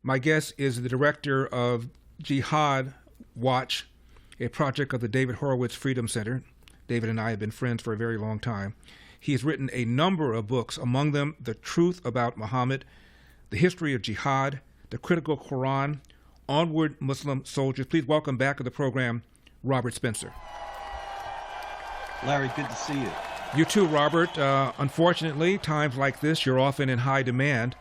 My guest is the director of Jihad Watch, a project of the David Horowitz Freedom Center. David and I have been friends for a very long time. He has written a number of books, among them The Truth About Muhammad, The History of Jihad, The Critical Quran, Onward Muslim Soldiers. Please welcome back to the program, Robert Spencer. Larry, good to see you. You too, Robert. Unfortunately, times like this, you're often in high demand.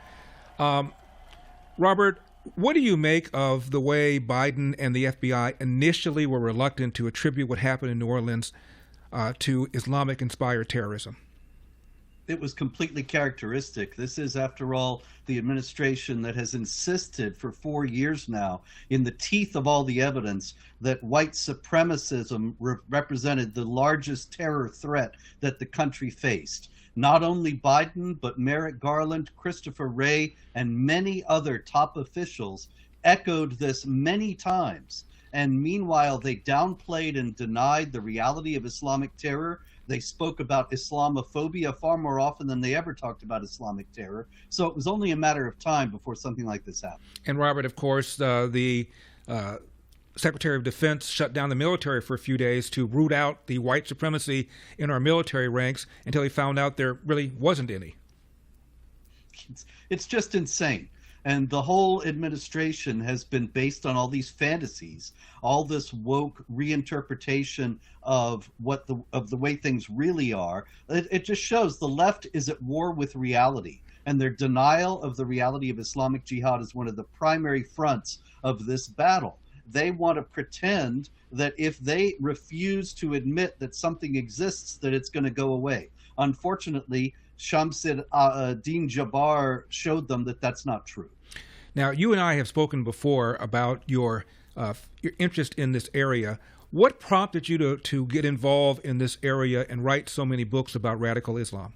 Robert, what do you make of the way Biden and the FBI initially were reluctant to attribute what happened in New Orleans to Islamic-inspired terrorism? It was completely characteristic. This is, after all, the administration that has insisted for 4 years now, in the teeth of all the evidence, that white supremacism represented the largest terror threat that the country faced. Not only Biden, but Merrick Garland, Christopher Wray, and many other top officials echoed this many times. And meanwhile, they downplayed and denied the reality of Islamic terror. They spoke about Islamophobia far more often than they ever talked about Islamic terror. So it was only a matter of time before something like this happened. And Robert, of course, the Secretary of Defense shut down the military for a few days to root out the white supremacy in our military ranks until he found out there really wasn't any. It's just insane. And the whole administration has been based on all these fantasies, all this woke reinterpretation of the way things really are. It just shows the left is at war with reality, and their denial of the reality of Islamic Jihad is one of the primary fronts of this battle. They want to pretend that if they refuse to admit that something exists, that it's going to go away. Unfortunately, Shamsid Din Jabbar showed them that that's not true. Now, you and I have spoken before about your interest in this area. What prompted you to get involved in this area and write so many books about radical Islam?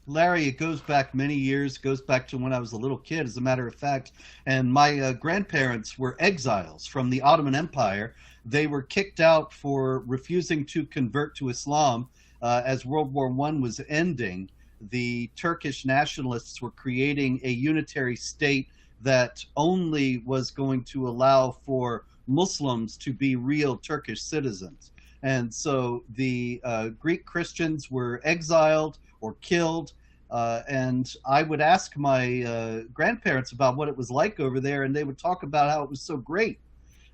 Larry, it goes back many years, goes back to when I was a little kid, as a matter of fact. And my grandparents were exiles from the Ottoman Empire. They were kicked out for refusing to convert to Islam as World War I was ending. The Turkish nationalists were creating a unitary state that only was going to allow for Muslims to be real Turkish citizens. And so the Greek Christians were exiled or killed. And I would ask my grandparents about what it was like over there, and they would talk about how it was so great.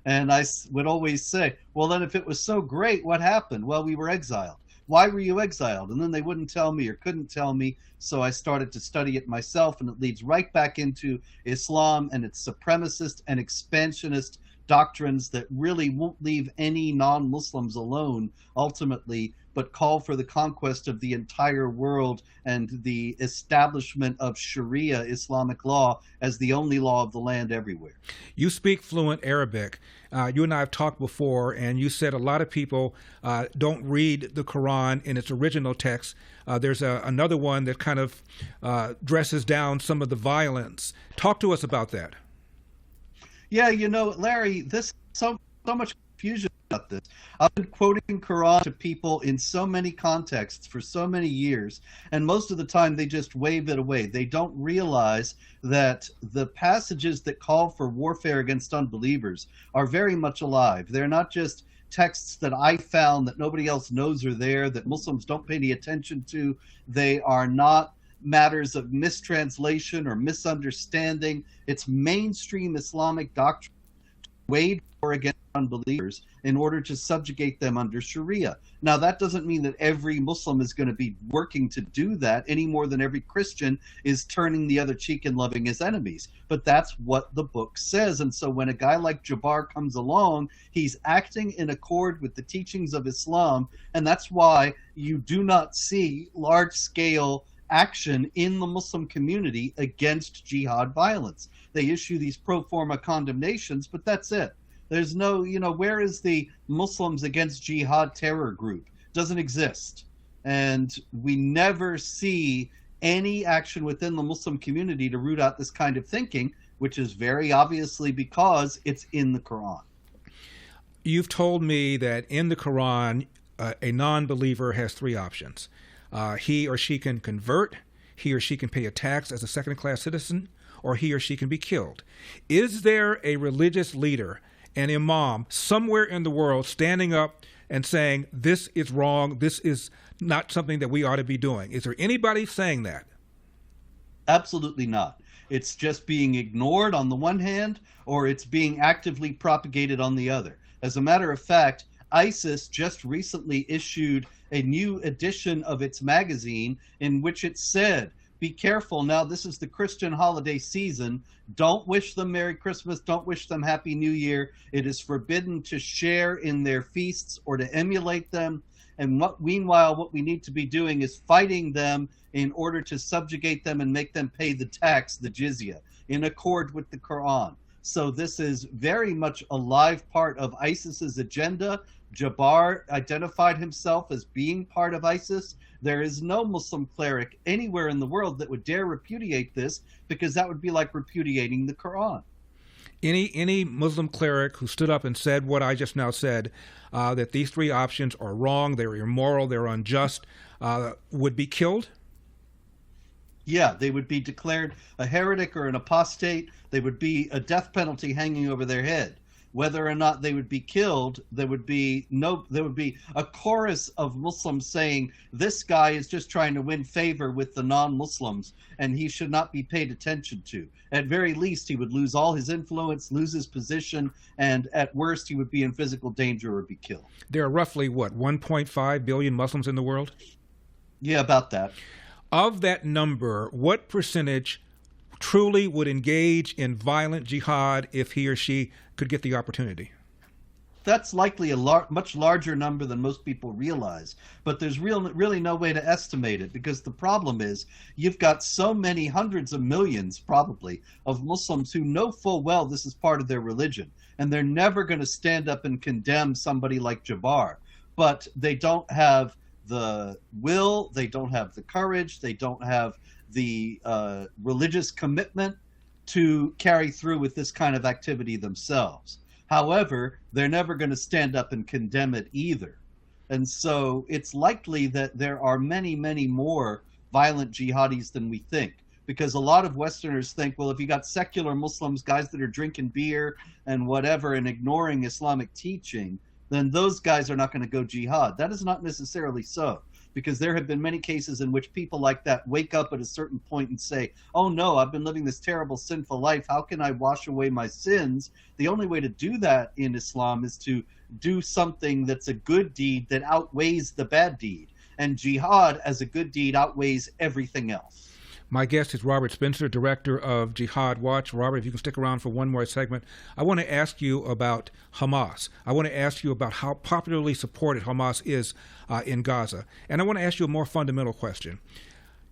And I would always say, well, then if it was so great, what happened? Well, we were exiled. Why were you exiled? And then they wouldn't tell me or couldn't tell me. So I started to study it myself, and it leads right back into Islam and its supremacist and expansionist doctrines that really won't leave any non-Muslims alone ultimately, but call for the conquest of the entire world and the establishment of Sharia Islamic law as the only law of the land everywhere. You speak fluent Arabic. You and I have talked before, and you said a lot of people don't read the Quran in its original text. There's another one that kind of dresses down some of the violence. Talk to us about that. Yeah, Larry, this so much confusion about this. I've been quoting Quran to people in so many contexts for so many years, and most of the time they just wave it away. They don't realize that the passages that call for warfare against unbelievers are very much alive. They're not just texts that I found that nobody else knows are there, that Muslims don't pay any attention to. They are not matters of mistranslation or misunderstanding. It's mainstream Islamic doctrine to wage war against unbelievers in order to subjugate them under Sharia. Now, that doesn't mean that every Muslim is going to be working to do that any more than every Christian is turning the other cheek and loving his enemies. But that's what the book says. And so when a guy like Jabbar comes along, he's acting in accord with the teachings of Islam. And that's why you do not see large-scale action in the Muslim community against jihad violence. They issue these pro forma condemnations, but that's it. There's no, where is the Muslims against jihad terror group? Doesn't exist. And we never see any action within the Muslim community to root out this kind of thinking, which is very obviously because it's in the Quran. You've told me that in the Quran, a non-believer has three options. He or she can convert, he or she can pay a tax as a second-class citizen, or he or she can be killed. Is there a religious leader, an imam, somewhere in the world standing up and saying, this is wrong, this is not something that we ought to be doing? Is there anybody saying that? Absolutely not. It's just being ignored on the one hand, or it's being actively propagated on the other. As a matter of fact, ISIS just recently issued a new edition of its magazine in which it said, be careful now, this is the Christian holiday season. Don't wish them Merry Christmas. Don't wish them Happy New Year. It is forbidden to share in their feasts or to emulate them. And meanwhile, what we need to be doing is fighting them in order to subjugate them and make them pay the tax, the jizya, in accord with the Quran. So this is very much a live part of ISIS's agenda. Jabbar identified himself as being part of ISIS. There is no Muslim cleric anywhere in the world that would dare repudiate this, because that would be like repudiating the Quran. Any Muslim cleric who stood up and said what I just now said, that these three options are wrong, they're immoral, they're unjust, would be killed? Yeah, they would be declared a heretic or an apostate. They would be a death penalty hanging over their head. Whether or not they would be killed, there would be a chorus of Muslims saying, this guy is just trying to win favor with the non-Muslims, and he should not be paid attention to. At very least, he would lose all his influence, lose his position, and at worst, he would be in physical danger or be killed. There are roughly, 1.5 billion Muslims in the world? Yeah, about that. Of that number, what percentage truly would engage in violent jihad if he or she could get the opportunity? That's likely a much larger number than most people realize, but there's really no way to estimate it, because the problem is you've got so many hundreds of millions probably of Muslims who know full well this is part of their religion, and they're never going to stand up and condemn somebody like Jabbar, but they don't have the will, they don't have the courage, they don't have the religious commitment to carry through with this kind of activity themselves. However, they're never going to stand up and condemn it either. And so it's likely that there are many, many more violent jihadis than we think, because a lot of Westerners think, well, if you got secular Muslims, guys that are drinking beer and whatever and ignoring Islamic teaching, then those guys are not going to go jihad. That is not necessarily so, because there have been many cases in which people like that wake up at a certain point and say, oh no, I've been living this terrible sinful life. How can I wash away my sins? The only way to do that in Islam is to do something that's a good deed that outweighs the bad deed. And jihad as a good deed outweighs everything else. My guest is Robert Spencer, director of Jihad Watch. Robert, if you can stick around for one more segment, I want to ask you about Hamas. I want to ask you about how popularly supported Hamas is in Gaza. And I want to ask you a more fundamental question.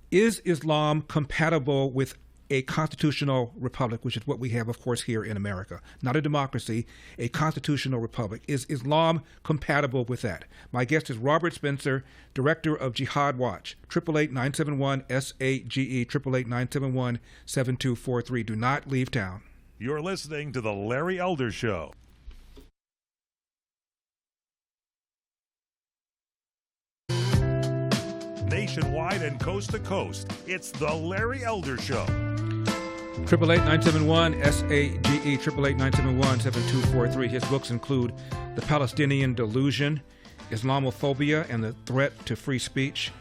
Is Islam compatible with a constitutional republic, which is what we have, of course, here in America? Not a democracy, a constitutional republic. Is Islam compatible with that? My guest is Robert Spencer, director of Jihad Watch. 888-971-SAGE, 888-971-7243. Do not leave town. You're listening to The Larry Elder Show. Nationwide and coast to coast, it's The Larry Elder Show. 888-971-SAGE, 888-971-7243. His books include The Palestinian Delusion, Islamophobia and the Threat to Free Speech,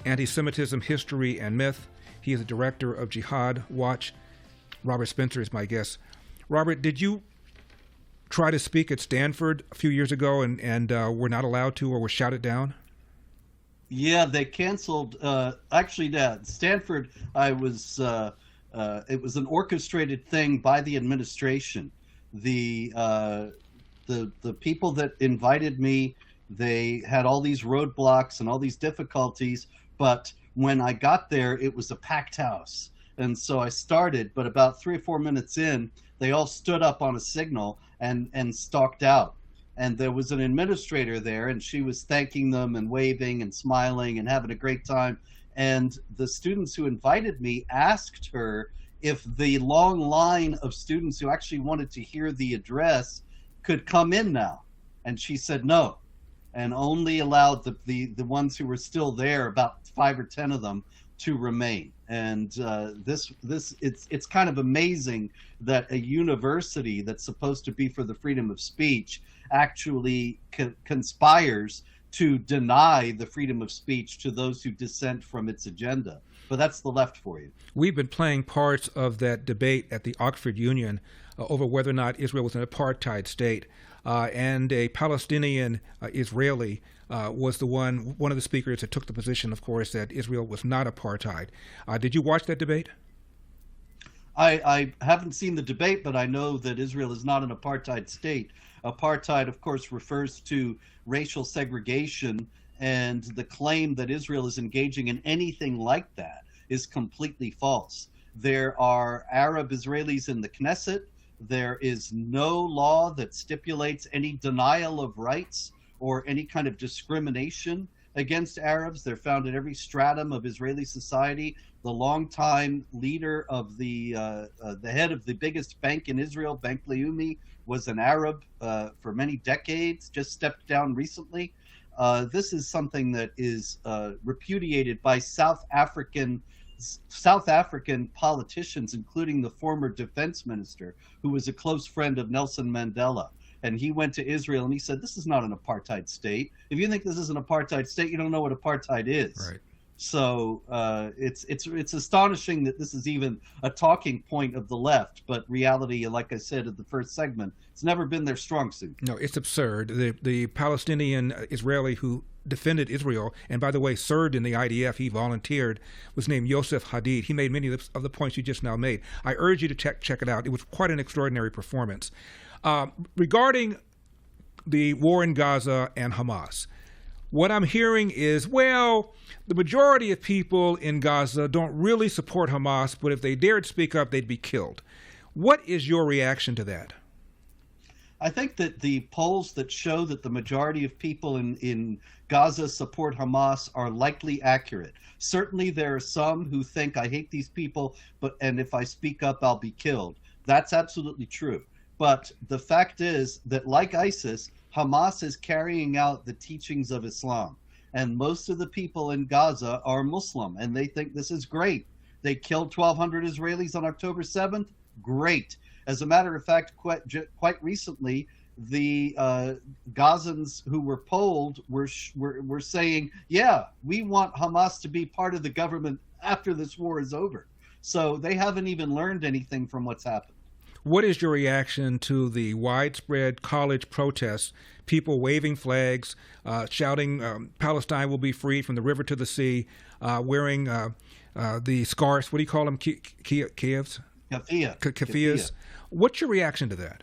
Anti-Semitism, History and Myth. He is the director of Jihad Watch. Robert Spencer is my guest. Robert, did you try to speak at Stanford a few years ago and were not allowed to, or were shouted down? Yeah, they canceled. Actually, at Stanford, I was. It was an orchestrated thing by the administration. The people that invited me, they had all these roadblocks and all these difficulties. But when I got there, it was a packed house, and so I started. But about 3 or 4 minutes in, they all stood up on a signal and stalked out. And there was an administrator there, and she was thanking them and waving and smiling and having a great time. And the students who invited me asked her if the long line of students who actually wanted to hear the address could come in now. And she said no, and only allowed the ones who were still there, about 5 or 10 of them, to remain. And it's kind of amazing that a university that's supposed to be for the freedom of speech actually conspires to deny the freedom of speech to those who dissent from its agenda. But that's the left for you. We've been playing parts of that debate at the Oxford Union over whether or not Israel was an apartheid state. And a Palestinian Israeli was one of the speakers that took the position, of course, that Israel was not apartheid. Did you watch that debate? I haven't seen the debate, but I know that Israel is not an apartheid state. Apartheid, of course, refers to racial segregation, and the claim that Israel is engaging in anything like that is completely false. There are Arab Israelis in the Knesset. There is no law that stipulates any denial of rights or any kind of discrimination against Arabs. They're found in every stratum of Israeli society. The longtime leader of the head of the biggest bank in Israel, Bank Leumi, was an Arab for many decades, just stepped down recently. This is something that is repudiated by South African politicians, including the former defense minister, who was a close friend of Nelson Mandela. And he went to Israel and he said, this is not an apartheid state. If you think this is an apartheid state, you don't know what apartheid is. Right. So it's astonishing that this is even a talking point of the left, but reality, like I said in the first segment, it's never been their strong suit. No, it's absurd. The Palestinian Israeli who defended Israel, and by the way, served in the IDF, he volunteered, was named Yosef Hadid. He made many of the points you just now made. I urge you to check it out. It was quite an extraordinary performance. Regarding the war in Gaza and Hamas, what I'm hearing is, well, the majority of people in Gaza don't really support Hamas, but if they dared speak up, they'd be killed. What is your reaction to that? I think that the polls that show that the majority of people in Gaza support Hamas are likely accurate. Certainly there are some who think, I hate these people, and if I speak up, I'll be killed. That's absolutely true. But the fact is that, like ISIS, Hamas is carrying out the teachings of Islam. And most of the people in Gaza are Muslim, and they think this is great. They killed 1,200 Israelis on October 7th. Great. As a matter of fact, quite recently, the Gazans who were polled were saying, yeah, we want Hamas to be part of the government after this war is over. So they haven't even learned anything from what's happened. What is your reaction to the widespread college protests, people waving flags, shouting Palestine will be freed from the river to the sea, wearing the scarves, what do you call them, Kievs? Keffiyehs. What's your reaction to that?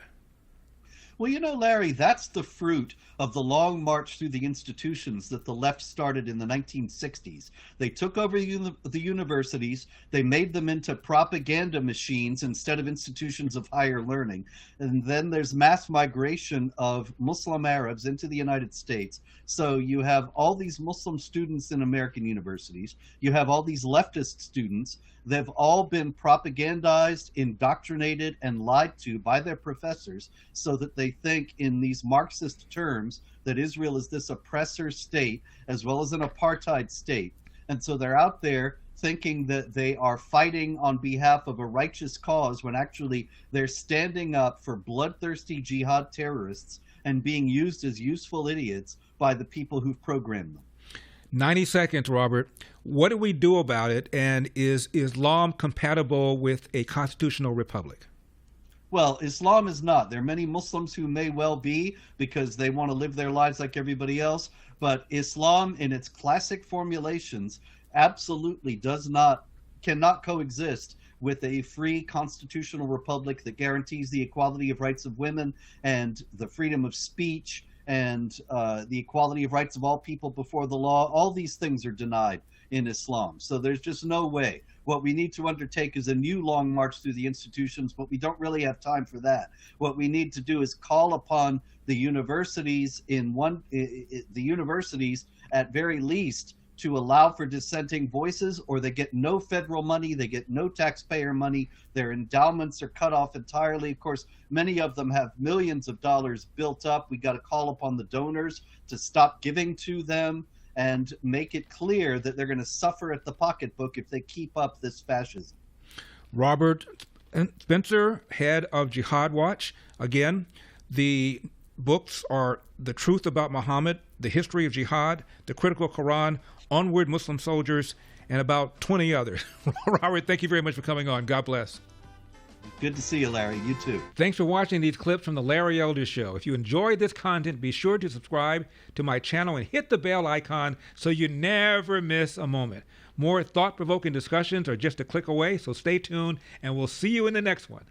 Well, you know, Larry, that's the fruit of the long march through the institutions that the left started in the 1960s. They took over the universities, they made them into propaganda machines instead of institutions of higher learning. And then there's mass migration of Muslim Arabs into the United States. So you have all these Muslim students in American universities, you have all these leftist students. They've all been propagandized, indoctrinated, and lied to by their professors so that they think in these Marxist terms that Israel is this oppressor state as well as an apartheid state. And so they're out there thinking that they are fighting on behalf of a righteous cause when actually they're standing up for bloodthirsty jihad terrorists and being used as useful idiots by the people who've programmed them. 90 seconds, Robert. What do we do about it? And is Islam compatible with a constitutional republic? Well, Islam is not. There are many Muslims who may well be because they want to live their lives like everybody else. But Islam, in its classic formulations, absolutely cannot coexist with a free constitutional republic that guarantees the equality of rights of women and the freedom of speech and the equality of rights of all people before the law. All these things are denied in Islam. So there's just no way. What we need to undertake is a new long march through the institutions, but we don't really have time for that. What we need to do is call upon the universities at very least to allow for dissenting voices, or they get no federal money, they get no taxpayer money, their endowments are cut off entirely. Of course, many of them have millions of dollars built up. We got to call upon the donors to stop giving to them. and make it clear that they're going to suffer at the pocketbook if they keep up this fascism. Robert Spencer, head of Jihad Watch. Again, the books are The Truth About Muhammad, The History of Jihad, The Critical Quran, Onward Muslim Soldiers, and about 20 others. Robert, thank you very much for coming on. God bless. Good to see you, Larry. You too. Thanks for watching these clips from The Larry Elder Show. If you enjoyed this content, be sure to subscribe to my channel and hit the bell icon so you never miss a moment. More thought-provoking discussions are just a click away, so stay tuned, and we'll see you in the next one.